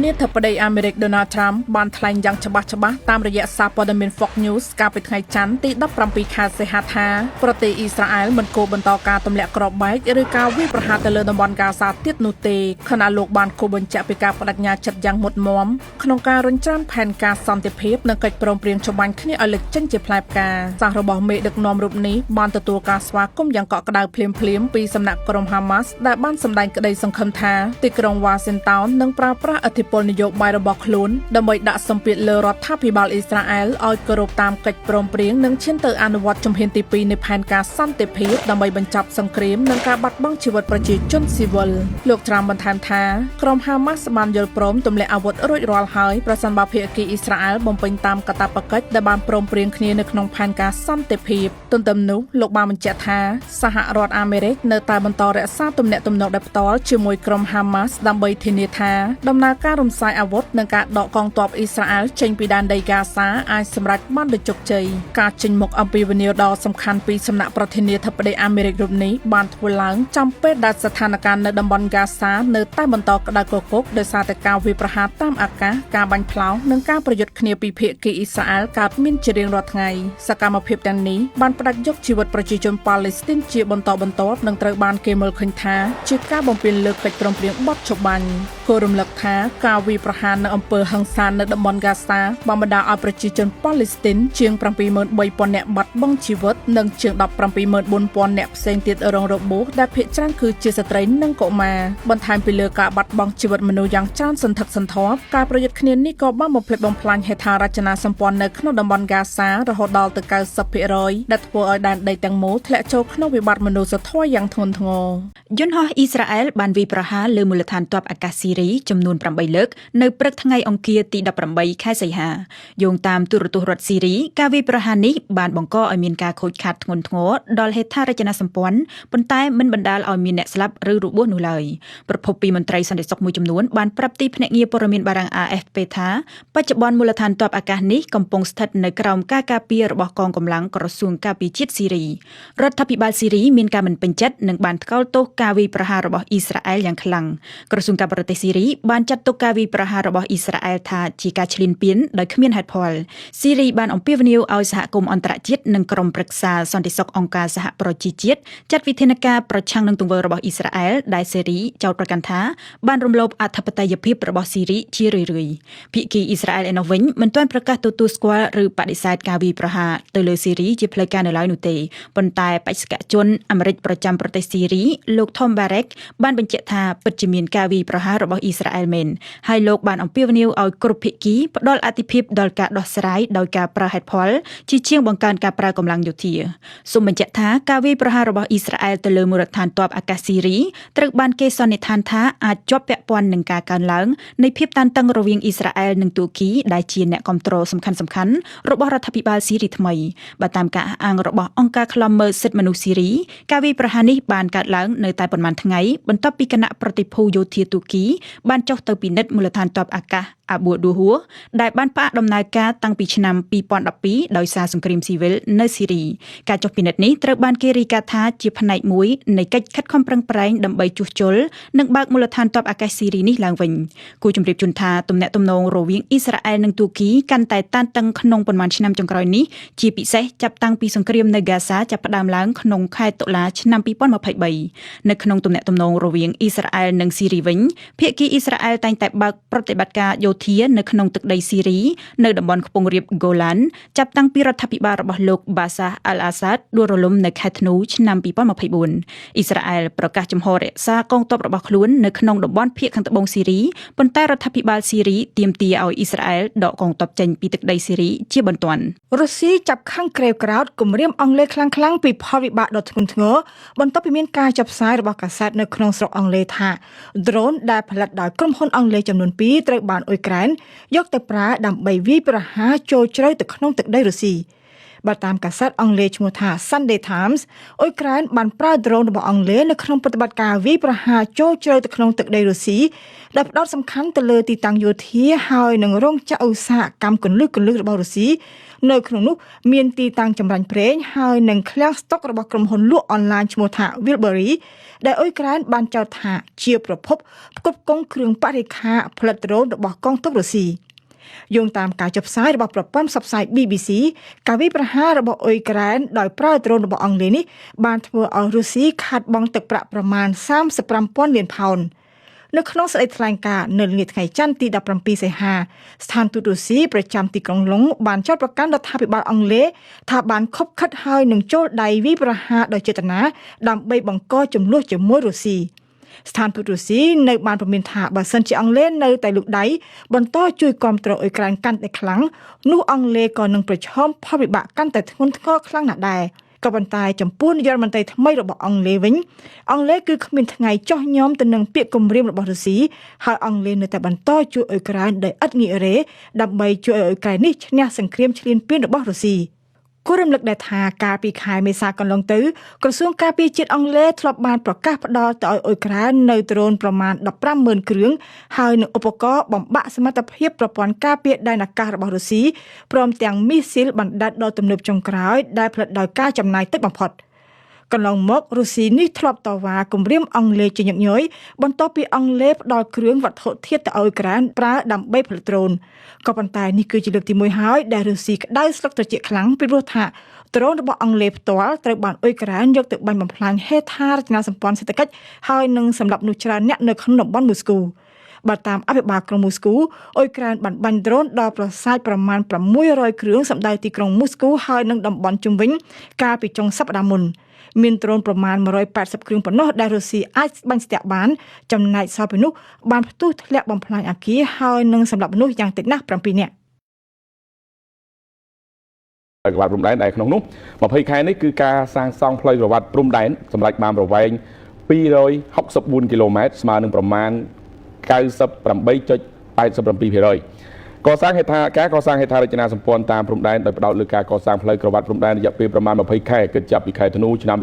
នាធិបតីអាមេរិក Donald Trump បានថ្លែងយ៉ាងច្បាស់តាមរយៈសារព័ត៌មាន Fox News កាលពីថ្ងៃច័ន្ទទី17 ខែសីហាថាប្រទេសអ៊ីស្រាអែលមិនគួរបន្តការទម្លាក់គ្រាប់បែកឬការវាយប្រហារទៅលើតំបន់ហ្គាហ្សាទៀតនោះទេខណៈលោកបានគូបញ្ជាក់ពីការបដិញ្ញាចិត្តយ៉ាងមុតមមក្នុងការរញច្រានផែនការសន្តិភាពនិងកិច្ចព្រមព្រៀងចម្បាញ់គ្នាឲ្យលេចចេញជាផ្លែផ្កាសាររបស់មេដឹកនាំរូបនេះបានទទួលការស្វាគមន៍យ៉ាងកក់ក្ដៅភ្លាមៗពីសំណាក់ក្រុម Hamas ដែលបានសម្ដែងក្តីសង្ឃឹមថាទីក្រុង Washington នឹងប្រើប្រាស់ឥទ្ធិពលនយោបាយរបស់ខ្លួនដើម្បីដាក់សម្ពាធលើរដ្ឋាភិបាលអ៊ីស្រាអែលឲ្យគោរពតាមកិច្ចព្រមព្រៀងនិងឈានទៅអនុវត្តជំហានទី2នៃផែនការសន្តិភាពដើម្បីបញ្ចប់សង្គ្រាមនិងការបាត់បង់ជីវិតប្រជាជនស៊ីវិលលោកត្រាំបន្ថែមថាក្រុម Hamas បានយល់ព្រមទម្លាក់អាវុធរួចរាល់ហើយប្រសិនបើភាគីអ៊ីស្រាអែលបំពេញតាមកាតព្វកិច្ចដែលបានព្រមព្រៀងគ្នានៅក្នុងផែនការសន្តិភាពទន្ទឹមនោះលោកបានបញ្ជាក់ថាសហរដ្ឋអាមេរិកនៅតែបន្តរក្សាទំនាក់ទំនងដោយផ្ទាល់ជាមួយក្រុម Hamas ដើម្បីធានាថាដំណើរការរំសាយអាវុធនិងការដកកងទ័ពអ៊ីស្រាអែលចេញពីដែនដីហ្គាហ្សាអាចសម្រេចបានដោយជោគជ័យការចេញមុខអំពាវនាវដ៏សំខាន់ពីសំណាក់ប្រធានាធិបតីអាមេរិករូបនេះបានធ្វើឡើងចំពេលដែលស្ថានភាពនៅតំបន់ហ្គាហ្សានៅតែបន្តក្តៅគគុកដោយសារតែការវាយប្រហារតាមអាកាសការបាញ់ផ្លោងនិងការប្រយុទ្ធគ្នាពីភាគីអ៊ីស្រាអែលកើតមានជារៀងរាល់ថ្ងៃសកម្មភាពទាំងនេះបានផ្តាច់យកជីវិតប្រជាជនប៉ាឡេស្ទីនជាបន្តបន្ទាប់និងត្រូវបានគេមើលឃើញថាជាការបំពានលើកិច្ចព្រមព្រៀងបទច្បាញ់គោរំលឹកថាការវាយប្រហារនៅអំពើហិង្សានៅតំបន់ហ្គាហ្សាបានបណ្ដាលឲ្យប្រជាជនប៉ាឡេស្ទីនជាង 73,000 នាក់បាត់បង់ជីវិតនិងជាង 174,000 នាក់ផ្សេងទៀតរងរបួសដែលភាគច្រើនគឺជាស្ត្រីនិងកុមារបន្ថែមពីលើការបាត់បង់ជីវិតមនុស្សយ៉ាងច្រើនសន្ធឹកសន្ធាប់ការប្រយុទ្ធគ្នានេះក៏បានបំផ្លិចបំផ្លាញហេដ្ឋារចនាសម្ព័ន្ធនៅក្នុងតំបន់ហ្គាហ្សារហូតដល់ទៅ 90% ដែលធ្វើឲ្យដែនដីទាំងមូលធ្លាក់ចូលក្នុងវិបត្តិមនុស្សធម៌យ៉ាងធ្ងន់ធ្ងរយន្តហោះអ៊ីស្រាអែលបានវាយប្រហារលើមូលដ្ឋានទ័ពអាកាសស៊ីរីចំនួន8លើកនៅព្រឹកថ្ងៃអង្គារទី18ខែសីហាយោងតាមទូរទស្សន៍រដ្ឋស៊ីរីការវាយប្រហារនេះបានបង្កឲ្យមានការខូចខាតធ្ងន់ធ្ងរដល់ហេដ្ឋារចនាសម្ព័ន្ធប៉ុន្តែមិនបណ្ដាលឲ្យមានអ្នកស្លាប់ឬរបួសនោះឡើយប្រពន្ធពីមន្ត្រីសន្តិសុខមួយចំនួនបានប្រាប់ទីភ្នាក់ងារព័ត៌មានបារាំង AFP ថាបច្ចុប្បន្នមូលដ្ឋានទ័ពអាកាសនេះកំពុងស្ថិតនៅក្រោមការការពាររបស់កងកម្លាំងក្រសួងការពារជាតិស៊ីរីរដ្ឋាភិបាលស៊ីរីមានការមិនពេញចិត្តនិងបានថ្កោលទោសការវាយប្រហាររបស់អ៊ីស្រាអែលយ៉ាងខ្លាំងក្រសួងការបរទេសស៊ីរីបានចាត់ទុកការវាយប្រហាររបស់អ៊ីស្រាអែលថាជាការឈ្លានពានដោយគ្មានហេតុផលស៊ីរីបានអំពាវនាវឲ្យសហគមន៍អន្តរជាតិនិងក្រុមប្រឹក្សាសន្តិសុខអង្គការសហប្រជាជាតិចាត់វិធានការប្រឆាំងនឹងទង្វើរបស់អ៊ីស្រាអែលដែលស៊ីរីចោទប្រកាន់ថាបានរំលោភអធិបតេយ្យភាពរបស់ស៊ីរីជារឿយៗភាគីអ៊ីស្រាអែលឯណោះវិញមិនទាន់ប្រកាសទទួលស្គាល់ឬបដិសេធការវាយប្រហារទៅលើស៊ីរីជាផ្លូវការនៅឡើយនោះទេប៉ុន្តែបេក្ខជនអាមេរិកប្រចាំប្រទេសស៊ីរីលោក Tom Barrack បានបញ្ជាក់ថាពិតជាមានការវាយប្រហាររបស់អ៊ីស្រាអែលមែនហើយលោកបានអំពាវនាវឲ្យគ្រប់ភាគីផ្ដល់អាទិភាពដល់ការដោះស្រាយដោយការប្រើហេតុផលជាជាងបង្កើនការប្រើកម្លាំងយោធាសូមបញ្ជាក់ថាការវាយប្រហាររបស់អ៊ីស្រាអែលទៅលើមូលដ្ឋានទ័ពអាកាសស៊ីរីត្រូវបានគេសន្និដ្ឋានថាអាចជាប់ពាក់ព័ន្ធនឹងការកើនឡើងនៃភាពតានតឹងរវាងអ៊ីស្រាអែលនិងទួរគីដែលជាអ្នកគាំទ្រសំខាន់ៗរបស់រដ្ឋាភិបាលស៊ីរីថ្មីបើតាមការអះអាងរបស់អង្គការឃ្លាំមើលសិទ្ធិមនុស្សស៊ីរីការវាយប្រហារនេះបានកើតឡើងនៅតែប៉ុន្មានថ្ងៃបន្ទាប់ពីគណៈប្រតិភូយោធាទួរគីបានចុះទៅពិនិត្យមូលដ្ឋានទ័ពអាកាសអាប៊ូឌូហួរដែលបានផ្អាកដំណើរការតាំងពីឆ្នាំ2012ដោយសារសង្គ្រាមស៊ីវិលនៅស៊ីរីការចុះពិនិត្យនេះត្រូវបានគេរាយការណ៍ថាជាផ្នែកមួយនៃកិច្ចខិតខំប្រឹងប្រែងដើម្បីជួសជុលនិងបើកមូលដ្ឋានទ័ពអាកាសស៊ីរីនេះឡើងវិញគូជម្រាបជូនថាទំនាក់ទំនងរវាងអ៊ីស្រាអែលនិងទួរគីកាន់តែតានតឹងក្នុងប៉ុន្មានឆ្នាំចុងក្រោយនេះជាពិសេសចាប់តាំងពីសង្គ្រាមនៅហ្គាហ្សាចាប់ផ្ដើមឡើងក្នុងខែតុលាឆ្នាំ2023នៅក្នុងទំនាក់ទំនងរវាងអ៊ីស្រាអែលនិងស៊ីរីវិញភាគីអ៊ីស្រាអែលតែងតែបើកប្រតិបត្តិការយោធានៅក្នុងទឹកដីស៊ីរីនៅតំបន់ខ្ពង់រាបហ្គូឡានចាប់តាំងពីរដ្ឋាភិបាលរបស់លោកបាសាអល់អាសាដដួលរលំនៅខែធ្នូឆ្នាំ2024អ៊ីស្រាអែលប្រកាសចំហររក្សាកងទ័ពរបស់ខ្លួននៅក្នុងតំបន់ភាគខាងត្បូងស៊ីរីប៉ុន្តែរដ្ឋាភិបាលស៊ីរីទាមទារឲ្យអ៊ីស្រាអែលដកកងទ័ពចេញពីទឹកដីស៊ីរីជាបន្ទាន់រុស្ស៊ីចាប់ខាំងក្រេវក្រោតគម្រាមអង់គ្លេសខ្លាំងៗពីផលវិបាកដ៏ធ្ងន់ធ្ងរបន្ទាប់ពីមានការចាប់ផ្សាយរបស់កាសែតនៅក្នុងស្រុកអង់គ្លេសថាដ្រូនដែលផលិតដោយក្រុមហ៊ុនអង់គ្លេសចំនួន2ត្រូវបានអ៊ុយក្រែនយកទៅប្រើដើម្បីវាយប្រហារចូលជ្រៅទៅក្នុងទឹកដីរុស្ស៊ី បើតាមកាសែតអង់គ្លេសឈ្មោះថា Sunday Times អ៊ុយក្រែនបានប្រើដ្រូនរបស់អង់គ្លេសនៅក្នុងប្រតិបត្តិការវាយប្រហារចូលជ្រៅទៅក្នុងទឹកដីរុស្ស៊ីដែលផ្ដោតសំខាន់ទៅលើទីតាំងយោធាហើយនឹងរោងចក្រឧស្សាហកម្មគន្លឹះរបស់រុស្ស៊ីនៅក្នុងនោះមានទីតាំងចម្រាញ់ប្រេងហើយនឹងឃ្លាំងស្តុករបស់ក្រុមហ៊ុនលក់អនឡាញឈ្មោះថា Wilbury ដែលអ៊ុយក្រែនបានចោទថាជាប្រភពផ្គត់ផ្គង់គ្រឿងបរិក្ខារផលិតដ្រូនរបស់កងទ័ពរុស្ស៊ីយោងតាមការចុះផ្សាយរបស់ប្រព័ន្ធផ្សព្វផ្សាយ BBC ការវាយប្រហាររបស់អ៊ុយក្រែនដោយប្រើដ្រូនរបស់អង់គ្លេសនេះបានធ្វើឲ្យរុស្ស៊ីខាតបង់ទឹកប្រាក់ប្រមាណ 35,000 លានផោននៅក្នុងសេចក្តីថ្លែងការណ៍នៅល្ងាចថ្ងៃច័ន្ទទី17សីហាស្ថានទូតរុស្ស៊ីប្រចាំទីក្រុងឡុងបានចោទប្រកាន់រដ្ឋាភិបាលអង់គ្លេសថាបានខົບខិតហើយនឹងចូលដៃវាយប្រហារដោយចេតនាដើម្បីបង្កជម្លោះជាមួយរុស្ស៊ីស្ថានទូតរុស្ស៊ីនៅបានព្រមានថាបើសិនជាអង់គ្លេសនៅតែលូកដៃបន្តជួយគាំទ្រអ៊ុយក្រែនកាន់តែខ្លាំងនោះអង់គ្លេសក៏នឹងប្រឈមផលវិបាកកាន់តែធ្ងន់ធ្ងរខ្លាំងណាស់ដែរក៏ប៉ុន្តែចំពោះនាយករដ្ឋមន្ត្រីថ្មីរបស់អង់គ្លេសវិញអង់គ្លេសគឺគ្មានថ្ងៃចោះញោមទៅនឹងពាក្យគំរាមរបស់រុស្ស៊ីហើយអង់គ្លេសនៅតែបន្តជួយអ៊ុយក្រែនដោយឥតងាករេដើម្បីជួយឲ្យអ៊ុយក្រែននេះឈ្នះសង្គ្រាមឈ្លានពានរបស់រុស្ស៊ីគូរំលឹកដែរថាកាលពីខែមេសាកន្លងទៅក្រសួងការពារជាតិអង់គ្លេសធ្លាប់បានប្រកាសផ្តល់ទៅឲ្យអ៊ុយក្រែននៅដ្រូនប្រមាណ 15,000 គ្រឿងហើយនឹងឧបករណ៍បំបាក់សមត្ថភាពប្រព័ន្ធការពារដែនអាកាសរបស់រុស្ស៊ីព្រមទាំងមីស៊ីលបណ្ដាច់ដ៏ទំនើបចុងក្រោយដែលផលិតដោយការចំណាយតិចបំផុតកន្លងមករុស្ស៊ីនេះធ្លាប់តវ៉ាគំរាមអង់គ្លេសជាញឹកញយបន្ទាប់ពីអង់គ្លេសផ្ដល់គ្រឿងវត្ថុធាតុទៅឲ្យអ៊ុយក្រែនប្រើដើម្បីផលិតដ្រូនក៏ប៉ុន្តែនេះគឺជាលើកទី1ហើយដែលរុស្ស៊ីក្តៅស្លុកត្រជាក់ខ្លាំងពីព្រោះថាដ្រូនរបស់អង់គ្លេសផ្ទាល់ត្រូវបានអ៊ុយក្រែនយកទៅបាញ់បំផ្លាញហេដ្ឋារចនាសម្ព័ន្ធសេដ្ឋកិច្ចហើយនឹងសម្លាប់មនុស្សច្រើនអ្នកនៅក្នុងតំបន់មូស្គូបើតាមអភិបាលក្រុងមូស្គូអ៊ុយក្រែនបានបាញ់ដ្រូនដល់ប្រសាទប្រមាណ600គ្រឿងសម្ដៅទីក្រុងមូស្គូហើយនឹងតំបន់ជុំវិញកាលពីចុងសប្តាហ៍មុនមានដ្រូនប្រមាណ180គ្រឿងប៉ុណ្ណោះដែលរុស្ស៊ីអាចបាញ់ស្ទាក់បានចំណែកសល់ពីនោះបានផ្ទុះធ្លាក់បំផ្លាញអគារហើយនឹងសម្លាប់មនុស្សយ៉ាងតិចណាស់7នាក់ក្រវ៉ាត់ព្រំដែនដែលក្នុងនោះ20ខែនេះគឺការសាងសង់ផ្លូវក្រវ៉ាត់ព្រំដែនសម្រាប់បានប្រវែង264គីឡូម៉ែត្រស្មើនឹងប្រមាណ 98.87% កសាងហេដ្ឋាការកសាងហេដ្ឋារចនាសម្ព័ន្ធតាមព្រំដែនដោយផ្ដោតលើការកសាងផ្លូវក្រវ៉ាត់ព្រំដែនរយៈពេលប្រមាណ20ខែគិតចាប់ពីខែធ្នូឆ្នាំ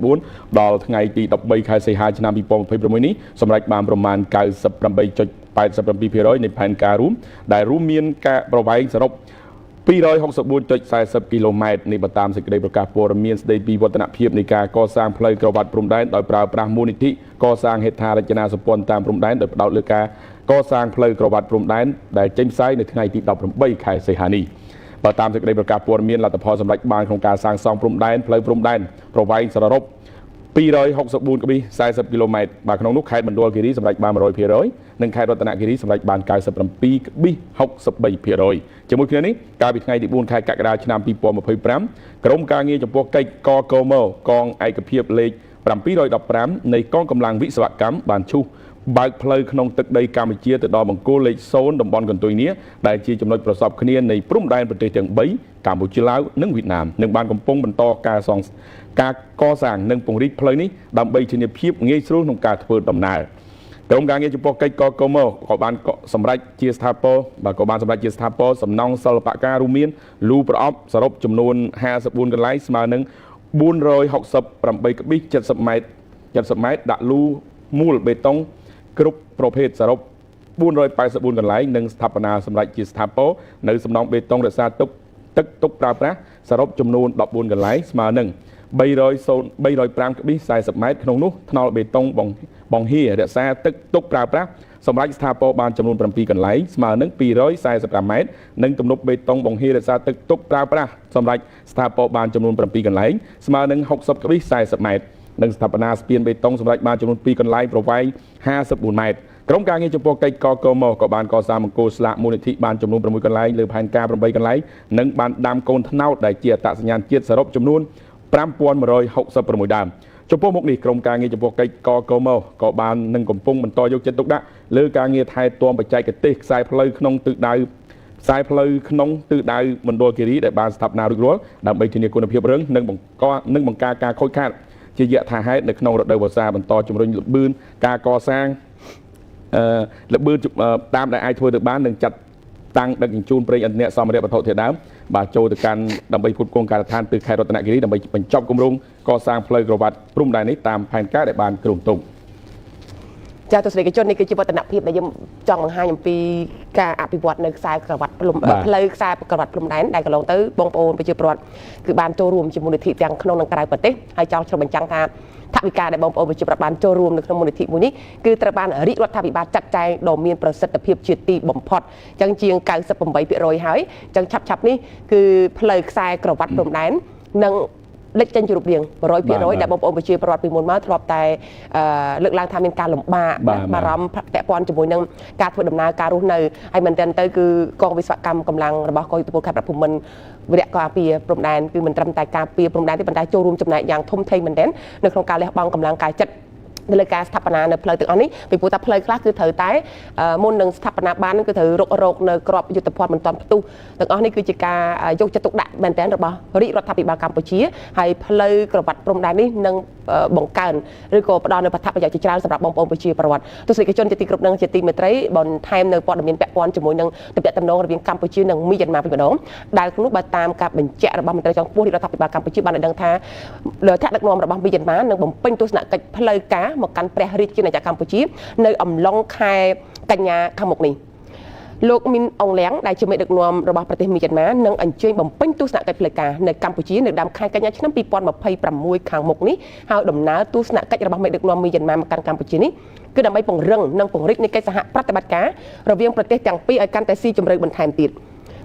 2024ដល់ថ្ងៃទី13ខែសីហាឆ្នាំ2026នេះសម្រាប់បានប្រមាណ 98.87% នៃផែនការរួមដែលរួមមានការប្រវែងសរុប 264.40 គីឡូម៉ែត្រនេះបើតាមសេចក្តីប្រកាសព័ត៌មានស្តីពីវឌ្ឍនភាពនៃការកសាងផ្លូវក្រវ៉ាត់ព្រំដែនដោយប្រើប្រាស់មូលនិធិកសាងហេដ្ឋារចនាសម្ព័ន្ធតាមព្រំដែនដោយផ្ដោតលើការកសាងផ្លូវក្រវ៉ាត់ព្រំដែនដែលចេញផ្សាយនៅថ្ងៃទី18ខែសីហានេះបើតាមសេចក្តីប្រកាសព័ត៌មានលទ្ធផលសម្រាប់បានក្នុងការសាងសង់ព្រំដែនផ្លូវព្រំដែនប្រវែងសរុប 264.40 គីឡូម៉ែត្របាទក្នុងនោះខេត្តមណ្ឌលគិរីសម្រាប់បាន 100% និងខេត្តរតនគិរីសម្រាប់បាន 97.63% ជាមួយគ្នានេះកាលពីថ្ងៃទី4ខែកក្កដាឆ្នាំ2025ក្រមការងារចំពោះកិច្ចកកមកងឯកភាពលេខ715នៃកងកម្លាំងវិស្វកម្មបានឈូសបើកផ្លូវក្នុងទឹកដីកម្ពុជាទៅដល់បង្គោលលេខ0តំបន់កន្ទុយនេះដែលជាចំណុចប្រសពគ្នានៃព្រំដែនប្រទេសទាំង3កម្ពុជាឡាវនិងវៀតណាមនឹងបានកំពុងបន្តការកសាងនិងពង្រីកផ្លូវនេះដើម្បីធានាភាពងាយស្រួលក្នុងការធ្វើដំណើរក្រុមការងារចំពោះកិច្ចកកមក៏បានសម្រេចជាស្ថាពរសំណង់សិល្បការរួមមានលូប្រអប់សរុបចំនួន54កន្លែងស្មើនឹង468.70 ម៉ែត្រដាក់លូមូលបេតុងគ្រប់ប្រភេទសរុប484កន្លែងនិងស្ថាបនាសម្រាប់ជាស្ថាពរនៅសំណង់បេតុងរក្សាទុកទឹកទុកប្រើប្រាស់សរុបចំនួន14កន្លែងស្មើនឹង305.40 ម៉ែត្រក្នុងនោះថ្នល់បេតុងបង្ហៀរក្សាទឹកទុកប្រើប្រាស់សម្រាប់ស្ថាពរបានចំនួន7កន្លែងស្មើនឹង245ម៉ែត្រនិងទំនប់បេតុងបង្ហៀររក្សាទឹកទុកប្រើប្រាស់សម្រាប់ស្ថាពរបានចំនួន7កន្លែងស្មើនឹង60.40 ម៉ែត្រនិងស្ថាបនាស្ពានបេតុងសម្រាប់បានចំនួន2កន្លែងប្រវែង54ម៉ែត្រក្រុមការងារចំពោះកិច្ចកកមក៏បានកសាងបង្គោលស្លាកមូលនិធិបានចំនួន6កន្លែងលើផែនការ8កន្លែងនិងបានដាំកូនត្នោតដែលជាអត្តសញ្ញាណជាតិសរុបចំនួន 5166 ដើមចំពោះមុខនេះក្រុមការងារចំពោះកិច្ចកកមក៏បាននឹងកំពុងបន្តយកចិត្តទុកដាក់លើការងារថែទាំបច្ចេកទេសខ្សែផ្លូវក្នុងទិសដៅមណ្ឌលគិរីដែលបានស្ថាបនារួចរាល់ដើម្បីធានាគុណភាពរឹងនិងបង្ការការខូចខាតជាយថាហេតុនៅក្នុងរដូវវស្សាបន្តជំរុញល្បឿនការកសាងល្បឿនតាមដែលអាចធ្វើទៅបាននិងចាត់តាំងដឹកជញ្ជូនប្រេងឥន្ធនៈសម្ភារៈវត្ថុធាតុដើម បាទចូលទៅកាន់ដើម្បីផ្គត់ផ្គង់ការដ្ឋានtừខេត្តរតនគិរីដើម្បីបញ្ចប់គម្រោងកសាងផ្លូវក្រវ៉ាត់ព្រំដែននេះតាមផែនការដែលបានគ្រោងទុកចាទស្សនិកជននេះគឺជាវឌ្ឍនភាពដែលយើងចង់បង្ហាញអំពីការអភិវឌ្ឍនៅខ្សែក្រវ៉ាត់ផ្លូវខ្សែក្រវ៉ាត់ព្រំដែនដែលកន្លងទៅបងប្អូនប្រជាពលរដ្ឋគឺបានចូលរួមជាមូលនិធិទាំងក្នុងនិងក្រៅប្រទេសហើយចង់ឆ្លុះបញ្ចាំងថាថវិកាដែលបងប្អូនប្រជាពលរដ្ឋបានចូលរួមនៅក្នុងមូលនិធិមួយនេះគឺត្រូវបានរាជរដ្ឋាភិបាលចាត់ចែងដ៏មានប្រសិទ្ធភាពជាទីបំផុតអញ្ចឹងជាង 98% ហើយអញ្ចឹងឆាប់នេះគឺផ្លូវខ្សែក្រវ៉ាត់ព្រំដែននិងលេចចេញជារូបរាង 100% ដែលបងប្អូនប្រជាពលរដ្ឋពីមុនមកធ្លាប់តែលើកឡើងថាមានការលំបាកបារម្ភពាក់ព័ន្ធជាមួយនឹងការធ្វើដំណើរការរស់នៅហើយមែនទែនទៅគឺកងវិស្វកម្មកម្លាំងរបស់កងយុទ្ធពលខេត្តប្រភូមិន្ទវិរៈការពារព្រំដែនគឺមិនត្រឹមតែការពារព្រំដែនទេប៉ុន្តែចូលរួមចំណែកយ៉ាងធំធេងមែនទែននៅក្នុងការលះបង់កម្លាំងកាយចិត្តនៅលើការស្ថាបនានៅផ្លូវទាំងអស់នេះពីព្រោះថាផ្លូវខ្លះគឺត្រូវតែមុននឹងស្ថាបនាបានគឺត្រូវរកនៅក្របយុទ្ធភ័ណ្ឌមិនទាន់ផ្ទុះទាំងអស់នេះគឺជាការយកចិត្តទុកដាក់មែនទែនរបស់រាជរដ្ឋាភិបាលកម្ពុជាហើយផ្លូវក្រវ៉ាត់ព្រំដែននេះនឹងបង្កើនឬក៏ផ្ដល់នូវប្រយោជន៍ជាច្រើនសម្រាប់បងប្អូនប្រជាពលរដ្ឋទស្សនិកជនជាទីគោរពនិងជាទីមេត្រីបន្ថែមនៅព័ត៌មានពាក់ព័ន្ធជាមួយនឹងទំនាក់ទំនងរវាងកម្ពុជានិងមីយ៉ាន់ម៉ាពីម្ដងដែលក្នុងនោះបើតាមការបញ្ជាក់របស់មន្ត្រីជាន់ខ្ពស់រាជរដ្ឋាភិបាលកម្ពុជាបានដឹងថាលើថ្នាក់ដឹកនាំរបស់មីយ៉ាន់ម៉ានឹងបំពេញទស្សនកិច្ចផ្លូវការមកកាន់ព្រះរាជាណាចក្រកម្ពុជានៅអំឡុងខែកញ្ញាខាងមុខនេះលោកមីនអងលៀងដែលជាមេដឹកនាំរបស់ប្រទេសមីយ៉ាន់ម៉ានឹងអញ្ជើញបំពេញទស្សនកិច្ចផ្លូវការនៅកម្ពុជានៅដើមខែកញ្ញាឆ្នាំ2026ខាងមុខនេះហើយដំណើរទស្សនកិច្ចរបស់មេដឹកនាំមីយ៉ាន់ម៉ាមកកាន់កម្ពុជានេះគឺដើម្បីពង្រឹងនិងពង្រីកនៃកិច្ចសហប្រតិបត្តិការរវាងប្រទេសទាំងពីរឲ្យកាន់តែស៊ីជម្រៅបន្ថែមទៀ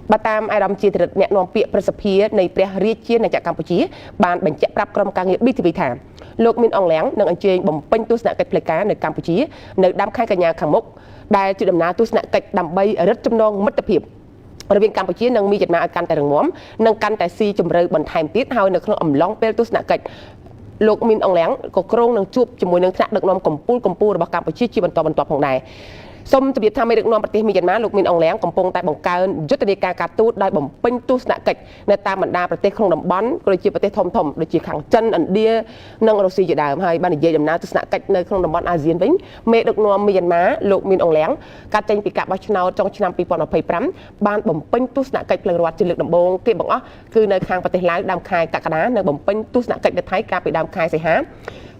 តបើតាមអារម្មណ៍ជាទិរិតអ្នកនាំពាក្យប្រសិទ្ធិនៃព្រះរាជាណាចក្រកម្ពុជាបានបញ្ជាក់ប្រាប់ក្រុមការងារ BTV ថាលោកមីនអងលៀងនឹងអញ្ជើញបំពេញទស្សនកិច្ចផ្លូវការនៅកម្ពុជានៅដើមខែកញ្ញាខាងមុខដែលជាដំណើរទស្សនកិច្ចដើម្បីរឹតចំណងមិត្តភាពរវាងកម្ពុជានិងមីយ៉ាន់ម៉ាឲ្យកាន់តែរឹងមាំនិងកាន់តែស៊ីជម្រៅបន្ថែមទៀតហើយនៅក្នុងអំឡុងពេលទស្សនកិច្ចលោកមីនអងលៀងក៏គ្រោងនឹងជួបជាមួយនឹងថ្នាក់ដឹកនាំកម្ពុជារបស់កម្ពុជាជាបន្តបន្ទាប់ផងដែរសូមជម្រាបថាមេដឹកនាំប្រទេសមីយ៉ាន់ម៉ាលោកមីនអងលៀងកំពុងតែបង្កើនយុទ្ធនាការការទូតដោយបំពេញទស្សនកិច្ចនៅតាមបណ្ដាប្រទេសក្នុងតំបន់ក៏ដូចជាប្រទេសធំៗដូចជាខាងចិនឥណ្ឌានិងរុស្ស៊ីជាដើមហើយបាននិយាយដំណើរទស្សនកិច្ចនៅក្នុងតំបន់អាស៊ានវិញមេដឹកនាំមីយ៉ាន់ម៉ាលោកមីនអងលៀងកាត់ចេញពីការបោះឆ្នោតចុងឆ្នាំ2025បានបំពេញទស្សនកិច្ចផ្លូវរដ្ឋជាលើកដំបូងគេបង្អស់គឺនៅខាងប្រទេសឡាវដើមខែកក្កដានិងបំពេញទស្សនកិច្ចនៅថៃកាលពីដើមខែសីហា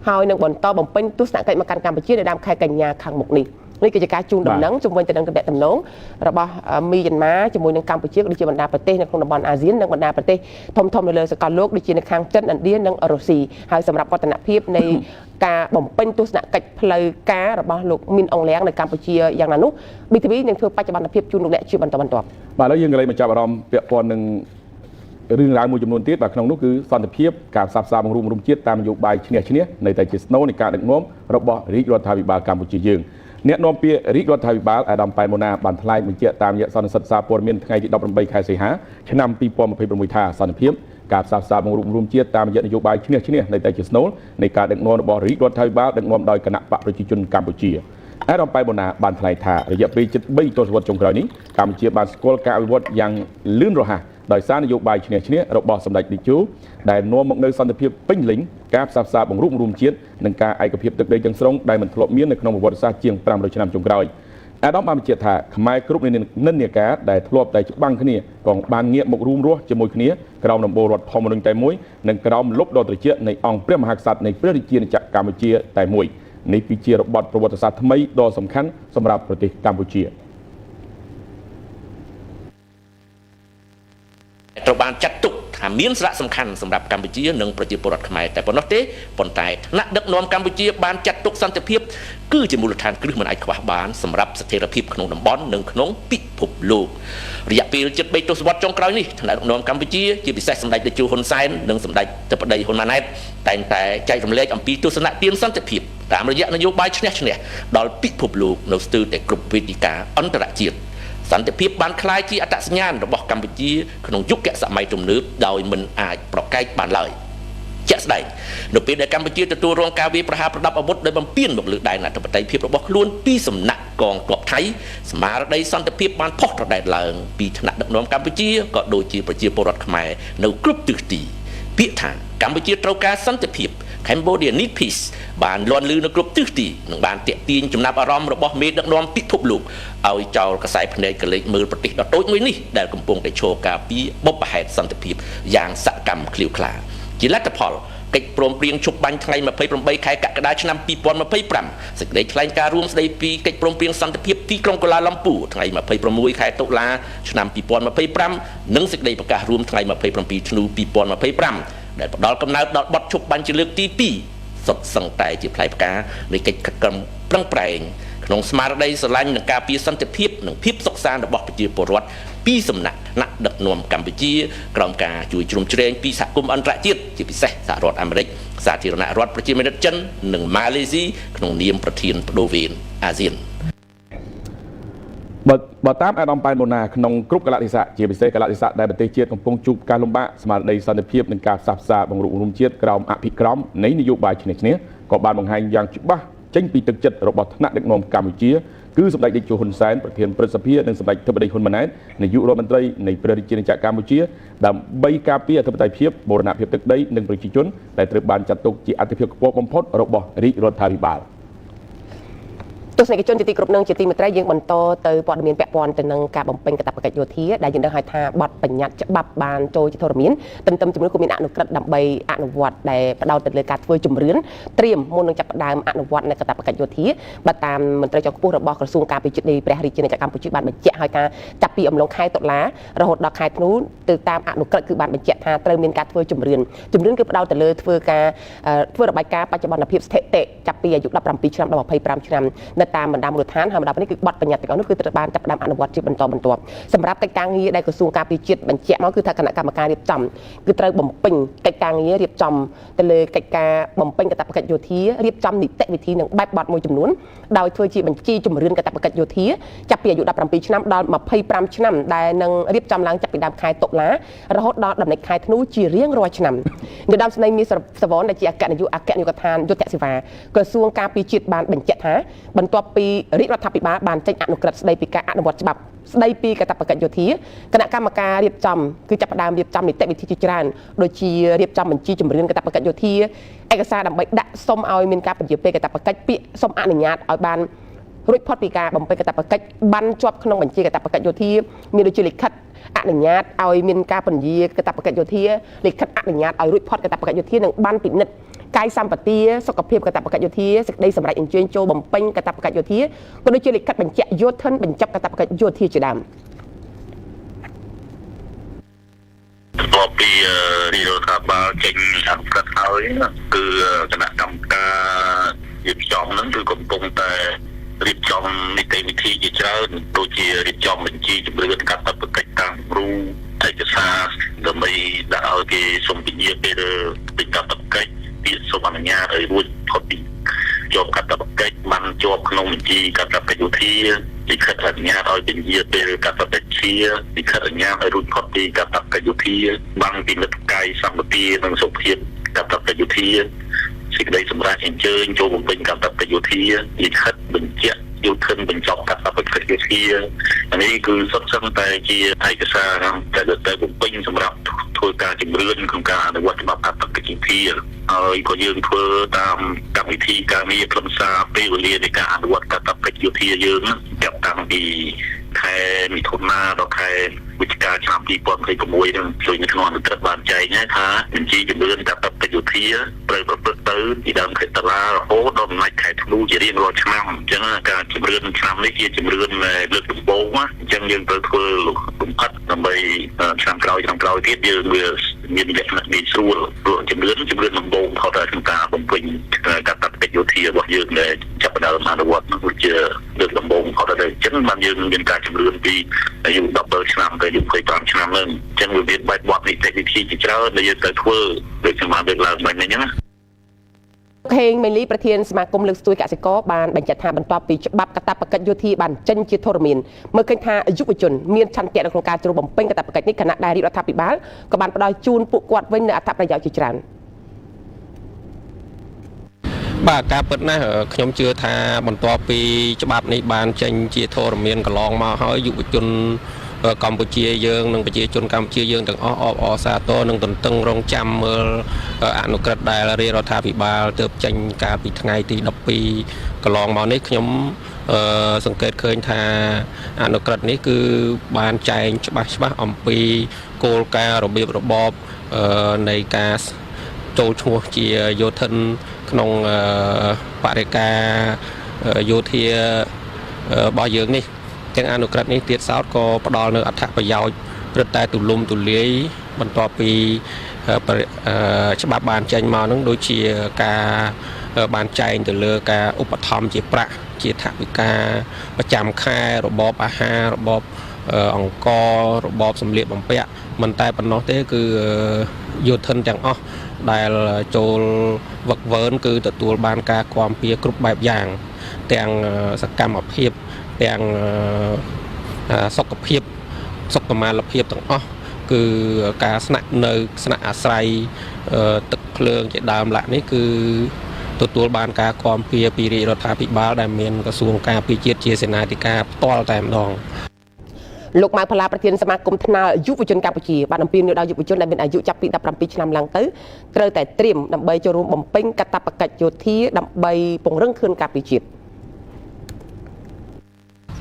ហើយនឹងបន្តបំពេញទស្សនកិច្ចមកកាន់កម្ពុជានៅដើមខែកញ្ញាខាងមុខនេះនេះគឺជាការជូនដំណឹងជំវិញទៅនឹងទំនាក់ទំនងរបស់មីយ៉ាន់ម៉ាជាមួយនឹងកម្ពុជាក៏ដូចជាបណ្ដាប្រទេសនៅក្នុងតំបន់អាស៊ាននិងបណ្ដាប្រទេសធំៗនៅលើសកលលោកដូចជានៅខាងចិនឥណ្ឌានិងរុស្ស៊ីហើយសម្រាប់វឌ្ឍនភាពនៃការបំពេញទស្សនកិច្ចផ្លូវការរបស់លោកមីនអងលៀងនៅកម្ពុជាយ៉ាងណានោះ BTV នឹងធ្វើបច្ចុប្បន្នភាពជូនលោកអ្នកជាបន្តបន្ទាប់បាទឥឡូវយើងក៏លេខមកចាប់អារម្មណ៍ពាក់ព័ន្ធនឹងរឿងរ៉ាវមួយចំនួនទៀតបាទក្នុងនោះគឺសន្តិភាពការផ្សះផ្សាបង្រួមរំជាតិតាមនយោបាយឈ្នះឈ្នះនៅតែជាស្នូលនៃការដឹកនាំរបស់រាជរដ្ឋាភិបាលកម្ពុជាយើងអ្នកនាំពាក្យរាជរដ្ឋាភិបាលអាដាមប៉ែនម៉ូណាបានថ្លែងបញ្ជាក់តាមរយៈសន្និសីទសារព័ត៌មានថ្ងៃទី18ខែសីហាឆ្នាំ2026ថាសន្តិភាពការផ្សះផ្សាបង្រួមរំជាតិតាមរយៈនយោបាយឈ្នះឈ្នះនៅតែជាស្នូលនៃការដឹកនាំរបស់រាជរដ្ឋាភិបាលដឹកនាំដោយគណៈបកប្រជាជនកម្ពុជាអាដាមប៉ែនម៉ូណាបានថ្លែងថារយៈពេលជិត3ទសវត្សរ៍ចុងក្រោយនេះកម្ពុជាបានស្គាល់ការអភិវឌ្ឍយ៉ាងលឿនរហ័សដោយសារនយោបាយឈ្នះឈ្នះរបស់សម្ដេចតេជោដែលនាំមកនូវសន្តិភាពពេញលេញការផ្សះផ្សាបង្រួមរួមជាតិនិងការឯកភាពទឹកដីទាំងស្រុងដែលមិនធ្លាប់មាននៅក្នុងប្រវត្តិសាស្ត្រជាង500ឆ្នាំចុងក្រោយអាដាមបានបញ្ជាក់ថាខ្មែរគ្រប់និន្នាការដែលធ្លាប់តែច្បាំងគ្នាក៏បានងាកមករួមរស់ជាមួយគ្នាក្រោមដំបូលរដ្ឋធម្មនុញ្ញតែមួយនិងក្រោមលុបដ៏ត្រជាក់នៃអង្គព្រះមហាក្សត្រនៃព្រះរាជាណាចក្រកម្ពុជាតែមួយនេះគឺជារបបប្រវត្តិសាស្ត្រថ្មីដ៏សំខាន់សម្រាប់ប្រទេសកម្ពុជាត្រូវបានចាត់ទុកថាមានសារៈសំខាន់សម្រាប់កម្ពុជានិងប្រជាពលរដ្ឋខ្មែរតែប៉ុណ្ណោះទេប៉ុន្តែថ្នាក់ដឹកនាំកម្ពុជាបានចាត់ទុកសន្តិភាពគឺជាមូលដ្ឋានគ្រឹះមិនអាចខ្វះបានសម្រាប់ស្ថិរភាពក្នុងតំបន់និងក្នុងពិភពលោករយៈពេលជិត3ទសវត្សរ៍ចុងក្រោយនេះថ្នាក់ដឹកនាំកម្ពុជាជាពិសេសសម្ដេចតេជោហ៊ុនសែននិងសម្ដេចទឹកប្តីហ៊ុនម៉ាណែតតែងតែចែករំលែកអំពីទស្សនៈទានសន្តិភាពតាមរយៈនយោបាយឈ្នះឈ្នះដល់ពិភពលោកនៅស្ទើរតែគ្រប់វេទិកាអន្តរជាតិសន្តិភាពបានក្លាយជាអត្តសញ្ញាណរបស់កម្ពុជាក្នុងយុគសម័យទំនើបដោយមិនអាចប្រកែកបានឡើយជាក់ស្ដែងនៅពេលដែលកម្ពុជាទទួលរងការវាយប្រហារប្រដាប់អាវុធដោយបំពានមកលើដែនអធិបតេយ្យភាពរបស់ខ្លួនពីសំណាក់កងទ័ពថៃស្មារតីសន្តិភាពបានផុសត្រដែតឡើងពីថ្នាក់ដឹកនាំកម្ពុជាក៏ដូចជាប្រជាពលរដ្ឋខ្មែរនៅគ្រប់ទិសទីពាក្យថាកម្ពុជាត្រូវការសន្តិភាពCambodia need peace បានលាន់ឮនៅគ្រប់ ទិសទីនឹងបានទាក់ទាញចំណាប់អារម្មណ៍របស់មេដឹកនាំពិភពលោកឲ្យចោលកសែភ្នែកកលេចមើលប្រទេសដ៏តូចមួយនេះដែលកំពុងតែឈរការពារបបហេតុសន្តិភាពយ៉ាងសកម្មឃ្លាវខ្លាជាលទ្ធផលកិច្ចព្រមព្រៀងជប់បាញ់ថ្ងៃ28ខែកក្កដាឆ្នាំ2025សេចក្តីថ្លែងការណ៍រួមស្តីពីកិច្ចព្រមព្រៀងសន្តិភាពទីក្រុងកូឡាឡាំពូថ្ងៃ26ខែតុលាឆ្នាំ2025និងសេចក្តីប្រកាសរួមថ្ងៃ27ធ្នូ2025ដែលផ្ដល់កំណើតដល់បទជប់បាញ់ជាលើកទី2សុទ្ធសឹងតែជាផ្លែផ្កានៃកិច្ចខិតខំប្រឹងប្រែងក្នុងស្មារតីស្រឡាញ់និងការពារសន្តិភាពនិងភាពសុខសាន្តរបស់ប្រជាពលរដ្ឋពីសំណាក់ថ្នាក់ដឹកនាំកម្ពុជាក្រោមការជួយជ្រោមជ្រែងពីសហគមន៍អន្តរជាតិជាពិសេសសហរដ្ឋអាមេរិកសាធារណរដ្ឋប្រជាមានិតចិននិងម៉ាឡេស៊ីក្នុងនាមប្រធានបដូវវេនអាស៊ានបើតាមអាដាមប៉ែនបូណាក្នុងគ្រប់កលៈទេសៈជាពិសេសកលៈទេសៈដែលប្រទេសជាតិកំពុងជួបការលំបាកស្មារតីសន្តិភាពនិងការផ្សះផ្សាបង្រួបបង្រួមជាតិក្រោមអភិក្រមនៃនយោបាយឈ្នះឈ្នះក៏បានបង្ហាញយ៉ាងច្បាស់ចេញពីទឹកចិត្តរបស់ថ្នាក់ដឹកនាំកម្ពុជាគឺសម្ដេចតេជោហ៊ុនសែនប្រធានព្រឹទ្ធសភានិងសម្ដេចអធិបតីហ៊ុនម៉ាណែតនាយករដ្ឋមន្ត្រីនៃព្រះរាជាណាចក្រកម្ពុជាដើម្បីការពារអធិបតេយ្យភាពបូរណភាពទឹកដីនិងប្រជាជនដែលត្រូវបានចាត់ទុកជាអត្ថប្រយោជន៍ខ្ពស់បំផុតរបស់រាជរដ្ឋាភិបាលទស្សនិកជនជាទីគោរពនិងជាទីមេត្រីយើងបន្តទៅព័ត៌មានពាក់ព័ន្ធទៅនឹងការបំពេញកាតព្វកិច្ចយោធាដែលយើងដឹងហើយថាបទបញ្ញត្តិច្បាប់បានចូលជាធរមានទន្ទឹមជាមួយក៏មានអនុក្រឹត្យដើម្បីអនុវត្តដែលផ្ដោតទៅលើការធ្វើជំរឿនត្រៀមមុននឹងចាប់ផ្ដើមអនុវត្តនៅកាតព្វកិច្ចយោធាបើតាមមន្ត្រីជាន់ខ្ពស់របស់ក្រសួងការពារជាតិនៃព្រះរាជាណាចក្រកម្ពុជាបានបញ្ជាក់ឲ្យថាចាប់ពីអំឡុងខែតុលារហូតដល់ខែធ្នូទៅតាមអនុក្រឹត្យគឺបានបញ្ជាក់ថាត្រូវមានការធ្វើជំរឿនគឺផ្ដោតទៅលើធ្វើរបាយការណ៍បច្ចុប្បន្នភាពស្ថិតិចាប់ពីអាយុ17ឆ្នាំដល់25ឆ្នាំនៅតាមបណ្ដាមូលដ្ឋានហើយបណ្ដានេះគឺបទបញ្ញត្តិទាំងនោះគឺត្រូវបានចាប់ផ្ដើមអនុវត្តជាបន្តបន្ទាប់សម្រាប់កិច្ចការងារដែលក្រសួងការពារជាតិបញ្ជាក់មកគឺថាគណៈកម្មការរៀបចំគឺត្រូវបំពេញកិច្ចការងាររៀបចំទៅលើកិច្ចការបំពេញកាតព្វកិច្ចយោធារៀបចំនីតិវិធីនិងបែបបទមួយចំនួនដោយធ្វើជាបញ្ជីជំរឿនកាតព្វកិច្ចយោធាចាប់ពីអាយុ17ឆ្នាំដល់25ឆ្នាំដែលនឹងរៀបចំឡើងចាប់ពីដើមខែតុលារហូតដល់ដំណាច់ខែធ្នូជារៀងរាល់ឆ្នាំនៅដើមស្ដីមានសវនដែលជាអគ្គនាយកដ្ឋានយុទ្ធសេវាក្រសួងការពារជាតិបានបញ្ជាក់ថាបន្ទាប់ពីរាជរដ្ឋាភិបាលបានចេញអនុក្រឹត្យស្ដីពីការអនុវត្តច្បាប់ស្ដីពីកាតព្វកិច្ចយោធាគណៈកម្មការរៀបចំគឺចាប់ផ្ដើមរៀបចំនីតិវិធីជាច្រើនដូចជារៀបចំបញ្ជីជំរឿនកាតព្វកិច្ចយោធាឯកសារដើម្បីដាក់សុំឲ្យមានការពន្យាពេលកាតព្វកិច្ចពាក្យសុំអនុញ្ញាតឲ្យបានរួចផុតពីការបំពេញកាតព្វកិច្ចបានជាប់ក្នុងបញ្ជីកាតព្វកិច្ចយោធាមានដូចជាលិខិតអនុញ្ញាតឲ្យមានការពន្យាកាតព្វកិច្ចយោធាលិខិតអនុញ្ញាតឲ្យរួចផុតកាតព្វកិច្ចយោធានិងបានពិនិត្យកាយសម្បទាសុខភាពកាតព្វកិច្ចយោធាសេចក្តីសម្រេចអញ្ជើញចូលបំពេញកាតព្វកិច្ចយោធាក៏ដូចជាលិខិតបញ្ជាក់យោធិនបញ្ចប់កាតព្វកិច្ចយោធាជាដើមបន្ទាប់ពីរាជរដ្ឋាភិបាលចេញអនុក្រឹត្យហើយគឺគណៈកម្មការរៀបចំហ្នឹងគឺកំពុងតែរៀបចំនីតិវិធីជាច្រើនដូចជារៀបចំបញ្ជីជំរឿនកាតព្វកិច្ចតាមគ្រូឯកសារដើម្បីដាក់ឲ្យគេសុំពញ្ញាពេលពីកាតព្វកិច្ចពាក្យសុំអនុញ្ញាតឲ្យរួចផុតពីជាប់កាតព្វកិច្ចបានជាប់ក្នុងបញ្ជីកាតព្វកិច្ចយោធាលិខិតអនុញ្ញាតឲ្យពញ្ញាពេលកាតព្វកិច្ចជាលិខិតអនុញ្ញាតឲ្យរួចផុតពីកាតព្វកិច្ចយោធាបានពិនិត្យកាយសម្បទានិងសុខភាពកាតព្វកិច្ចយោធាសេចក្តីសម្រេចអញ្ជើញចូលបំពេញកាតព្វកិច្ចយោធាលិខិតបញ្ជាក់យោធិនបញ្ចប់កាតព្វកិច្ចយោធានេះគឺសុទ្ធសឹងតែជាឯកសារដែលបំពេញសម្រាប់ធ្វើការជំរឿនក្នុងការអនុវត្តច្បាប់កាតព្វកិច្ចយោធាហើយក៏យើងធ្វើតាមកម្មវិធីការងារខ្លឹមសារពេលវេលានៃការអនុវត្តកាតព្វកិច្ចយោធាយើងចាប់តាំងពីខែមិថុនាដល់ខែវិច្ឆិកាឆ្នាំ2026នឹងជួយនៅក្នុងអនុក្រឹត្យបានចែងថាបញ្ជីជំរឿនកាតព្វកិច្ចយោធាត្រូវប្រព្រឹត្តទៅពីដើមខែតុលារហូតដល់ដំណាច់ខែធ្នូជារៀងរាល់ឆ្នាំអញ្ចឹងការជំរឿនឆ្នាំនេះជាជំរឿនលើកដំបូងអញ្ចឹងយើងត្រូវធ្វើលំអិតដើម្បីឆ្នាំក្រោយទៀតយើងវាមានលក្ខណៈងាយស្រួលព្រោះជំរឿនដំបូងថតក្នុងការបំពេញកាតព្វកិច្ចយោធារបស់យើងដែលចាប់ផ្ដើមអនុវត្តនោះគឺជាលើកដំបូងថតទៅអញ្ចឹងបានយើងមានការជំរឿនពីអាយុ17ឆ្នាំទៅអាយុ25ឆ្នាំហ្នឹងអញ្ចឹងវាមានបែបបទនីតិវិធីជាច្រើនដែលយើងត្រូវធ្វើដូចខ្ញុំបានលើកឡើងមិញហ្នឹងណាខេងមេលីប្រធានសមាគមលើកស្ទួយកសិករបានបញ្ជាក់ថាបន្ទាប់ពីច្បាប់កាតព្វកិច្ចយោធាបានចេញជាធរមានមើលឃើញថាយុវជនមានឆន្ទៈក្នុងការចូលបំពេញកាតព្វកិច្ចនេះខណៈដែលរាជរដ្ឋាភិបាលក៏បានផ្ដល់ជូនពួកគាត់វិញនូវអត្ថប្រយោជន៍ជាច្រើនបាទការពិតណាស់ខ្ញុំជឿថាបន្ទាប់ពីច្បាប់នេះបានចេញជាធរមានកន្លងមកហើយយុវជន កម្ពុជាយើងនិងប្រជាជនកម្ពុជាយើងទាំងអស់អបអរសាទរនិងទន្ទឹងរង់ចាំមើលអនុក្រឹត្យដែលរាជរដ្ឋាភិបាលទើបចេញកាលពីថ្ងៃទី12កន្លងមកនេះខ្ញុំសង្កេតឃើញថាអនុក្រឹត្យនេះគឺបានចែងច្បាស់អំពីគោលការណ៍របៀបរបបនៃការចូលឈ្មោះជាយោធិនក្នុងបរិការយោធារបស់យើងនេះទាំងអនុក្រឹត្យនេះទៀតសោតក៏ផ្ដល់នៅអត្ថប្រយោជន៍រឹតតែទូលំទូលាយបន្ទាប់ពីច្បាប់បានចេញមកនឹងដូចជាការបានចែងទៅលើការឧបត្ថម្ភជាប្រាក់ជាថវិកាប្រចាំខែរបបអាហាររបបអង្គរបបសម្លៀកបំពាក់មិនតែប៉ុណ្ណោះទេគឺយោធិនទាំងអស់ដែលចូលវឹកវើគឺទទួលបានការគាំពៀគ្រប់បែបយ៉ាងទាំងសកម្មភាពទាំងសុខភាពសុខុមាលភាពទាំងអស់គឺការស្នាក់នៅស្នាក់អាស្រ័យទឹកភ្លើងជាដើមឡាក់នេះគឺទទួលបានការគាំពៀពីរាជរដ្ឋាភិបាលដែលមានក្រសួងការពារជាតិជាសេនាធិការផ្ទាល់តែម្ដងលោកម៉ៅផល្លាប្រធានសមាគមថ្នាលយុវជនកម្ពុជាបានអំពាវនាវដល់យុវជនដែលមានអាយុចាប់ពី17ឆ្នាំឡើងទៅត្រូវតែត្រៀមដើម្បីចូលរួមបំពេញកាតព្វកិច្ចយោធាដើម្បីពង្រឹងខឿនការពារជាតិ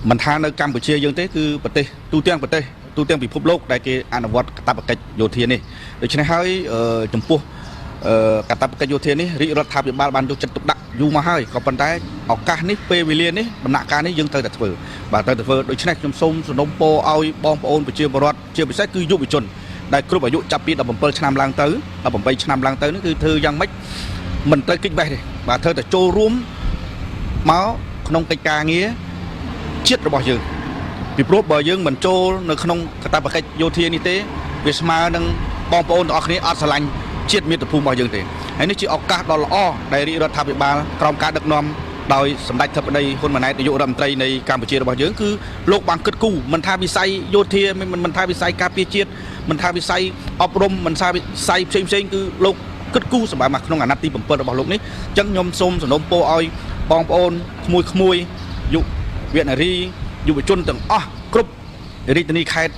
មិនថានៅកម្ពុជាយើងទេគឺប្រទេសទូទាំងពិភពលោកដែលគេអនុវត្តកាតព្វកិច្ចយោធានេះដូច្នេះហើយចំពោះកាតព្វកិច្ចយោធានេះរាជរដ្ឋាភិបាលបានយកចិត្តទុកដាក់យូរមកហើយក៏ប៉ុន្តែឱកាសនេះពេលវេលានេះដំណាក់កាលនេះយើងត្រូវតែធ្វើបាទត្រូវតែធ្វើដូច្នេះខ្ញុំសូមសំណូមពរឲ្យបងប្អូនប្រជាពលរដ្ឋជាពិសេសគឺយុវជនដែលគ្រប់អាយុចាប់ពី17ឆ្នាំឡើងទៅ18ឆ្នាំឡើងទៅនេះគឺធ្វើយ៉ាងម៉េចមិនត្រូវគិតបេះទេបាទត្រូវតែចូលរួមមកក្នុងកិច្ចការងារជាតិរបស់យើងពីព្រោះបើយើងមិនចូលនៅក្នុងកាតព្វកិច្ចយោធានេះទេវាស្មើនឹងបងប្អូនទាំងអស់គ្នាអត់ស្រឡាញ់ជាតិមាតុភូមិរបស់យើងទេហើយនេះជាឱកាសដ៏ល្អដែលរាជរដ្ឋាភិបាលក្រោមការដឹកនាំដោយសម្ដេចធិបតីហ៊ុនម៉ាណែតនាយករដ្ឋមន្ត្រីនៃកម្ពុជារបស់យើងគឺលោកបានគិតគូរមិនថាវិស័យយោធាមិនថាវិស័យការពារជាតិមិនថាវិស័យអប់រំមិនថាវិស័យផ្សេងគឺលោកគិតគូរសម្រាប់មកក្នុងអាណត្តិទី7របស់លោកនេះអញ្ចឹងខ្ញុំសូមសំណូមពរឲ្យបងប្អូនក្មួយយុវនារីយុវជនទាំងអស់គ្រប់រាជធានីខេត្ត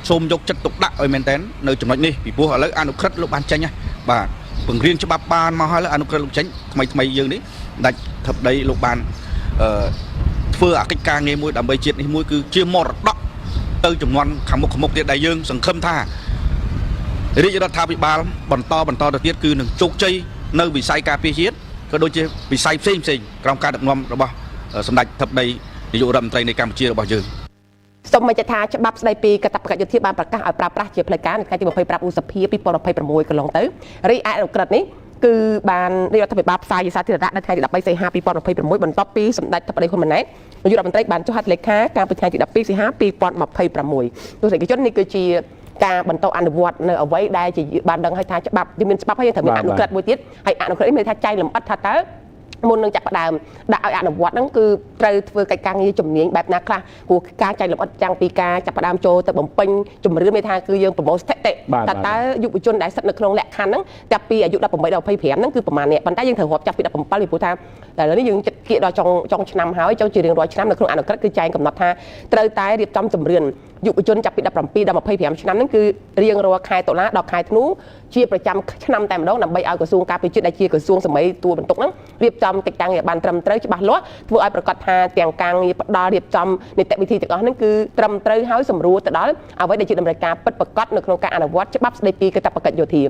សូមយកចិត្តទុកដាក់ឲ្យមែនតើនៅចំណុចនេះពីព្រោះឥឡូវអនុក្រឹត្យលោកបានចេញហើយបាទបង្រៀនច្បាប់បានមកហើយអនុក្រឹត្យលោកចេញថ្មីយើងនេះដាច់ធិបតីលោកបានធ្វើអកិច្ចការងារមួយដើម្បីជាតិនេះមួយគឺជាមរតកទៅចំនួនខាងមុខទៀតដែលយើងសង្ឃឹមថារាជរដ្ឋាភិបាលបន្តទៅទៀតគឺនឹងជោគជ័យនៅវិស័យការពារជាតិក៏ដូចជាវិស័យផ្សេងក្រោមការដឹកនាំរបស់សម្ដេចធិបតីនាយករដ្ឋមន្ត្រីនៃកម្ពុជារបស់យើងសូមបញ្ជាក់ថាច្បាប់ស្តីពីកាតព្វកិច្ចយោធាបានប្រកាសឲ្យប្រើប្រាស់ជាផ្លូវការនៅថ្ងៃទី25ឧសភា2026កន្លងទៅរីឯអនុក្រឹត្យនេះគឺបានរាជរដ្ឋាភិបាលផ្សាយជាសាធារណៈនៅថ្ងៃទី13សីហា2026បន្ទាប់ពីសម្ដេចធិបតីហ៊ុនម៉ាណែតនាយករដ្ឋមន្ត្រីបានចុះហត្ថលេខាកាលពីថ្ងៃទី12សីហា2026ទស្សនិកជននេះគឺជាការបន្តអនុវត្តនៅអ្វីដែលជាបានដឹងឲ្យថាច្បាប់យើងមានច្បាប់ហើយយើងត្រូវមានអនុក្រឹត្យមួយទៀតហើយអនុក្រឹត្យនេះមានថាចែងលម្អិតថាតើមុននឹងចាប់ផ្ដើមដាក់ឲ្យអនុវត្តហ្នឹងគឺត្រូវធ្វើកិច្ចការងារជំនាញបែបណាខ្លះព្រោះការចែកលម្អិតចាំងពីការចាប់ផ្ដើមចូលទៅបំពេញជំរឿនមានថាគឺយើងប្រមូលស្ថិតិតើយុវជនដែលស្ថិតនៅក្នុងលក្ខខណ្ឌហ្នឹងចាប់ពីអាយុ18ដល់25ហ្នឹងគឺប្រមាណនេះប៉ុន្តែយើងត្រូវរាប់ចាប់ពី17ពីព្រោះថាតែឥឡូវនេះយើងចិត្តគៀកដល់ចុងឆ្នាំហើយចុងជារៀងរាល់ឆ្នាំនៅក្នុងអនុក្រឹត្យគឺចែងកំណត់ថាត្រូវតែរៀបចំជំរឿនយុវជនចាប់ពី17ដល់25ឆ្នាំហ្នឹងគឺរៀងរាល់ខែតុលាដល់ខែធ្នូជាប្រចាំឆ្នាំតែម្ដងដើម្បីឲ្យក្រសួងការពារជាតិដែលជាក្រសួងសម័យតួបន្ទុកហ្នឹងរៀបចំកិច្ចការងារបានត្រឹមត្រូវច្បាស់លាស់ធ្វើឲ្យប្រកាសថាទាំងការងារផ្ដល់រៀបចំនីតិវិធីទាំងអស់ហ្នឹងគឺត្រឹមត្រូវហើយសម្រួលទៅដល់អ្វីដែលជាតម្រូវការពិតប្រាកដនៅក្នុងការអនុវត្តច្បាប់ស្តីពីកាតព្វកិច្ចយោធា